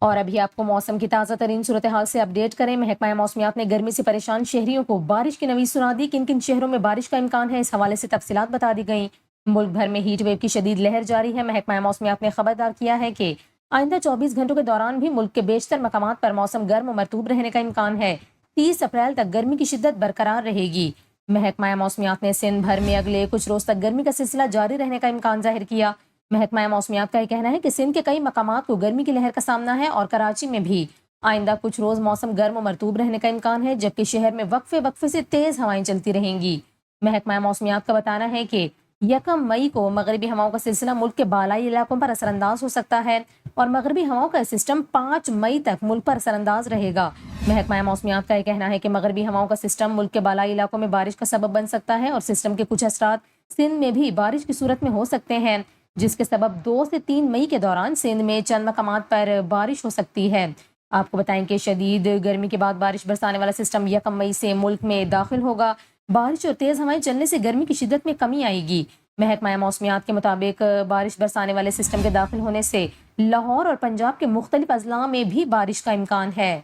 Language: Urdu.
اور ابھی آپ کو موسم کی تازہ ترین صورتحال سے اپڈیٹ کریں۔ محکمہ موسمیات نے گرمی سے پریشان شہریوں کو بارش کی نوید سنا دی۔ کن کن شہروں میں بارش کا امکان ہے، اس حوالے سے تفصیلات بتا دی گئیں۔ ملک بھر میں ہیٹ ویو کی شدید لہر جاری ہے۔ محکمہ موسمیات نے خبردار کیا ہے کہ آئندہ 24 گھنٹوں کے دوران بھی ملک کے بیشتر مقامات پر موسم گرم و مرطوب رہنے کا امکان ہے۔ 30 اپریل تک گرمی کی شدت برقرار رہے گی۔ محکمہ موسمیات نے سندھ بھر میں اگلے کچھ روز تک گرمی کا سلسلہ جاری رہنے کا امکان ظاہر کیا۔ محکمہ موسمیات کا یہ کہنا ہے کہ سندھ کے کئی مقامات کو گرمی کی لہر کا سامنا ہے اور کراچی میں بھی آئندہ کچھ روز موسم گرم و مرطوب رہنے کا امکان ہے، جبکہ شہر میں وقفے سے تیز ہوائیں چلتی رہیں گی۔ محکمہ موسمیات کا بتانا ہے کہ 1 مئی کو مغربی ہواؤں کا سلسلہ ملک کے بالائی علاقوں پر اثر انداز ہو سکتا ہے اور مغربی ہواؤں کا سسٹم 5 مئی تک ملک پر اثر انداز رہے گا۔ محکمہ موسمیات کا یہ کہنا ہے کہ مغربی ہواؤں کا سسٹم ملک کے بالائی علاقوں میں بارش کا سبب بن سکتا ہے اور سسٹم کے کچھ اثرات سندھ میں بھی بارش کی صورت میں ہو سکتے ہیں، جس کے سبب 2 سے 3 مئی کے دوران سندھ میں چند مقامات پر بارش ہو سکتی ہے۔ آپ کو بتائیں کہ شدید گرمی کے بعد بارش برسانے والا سسٹم 1 مئی سے ملک میں داخل ہوگا۔ بارش اور تیز ہوائیں چلنے سے گرمی کی شدت میں کمی آئے گی۔ محکمہ موسمیات کے مطابق بارش برسانے والے سسٹم کے داخل ہونے سے لاہور اور پنجاب کے مختلف اضلاع میں بھی بارش کا امکان ہے۔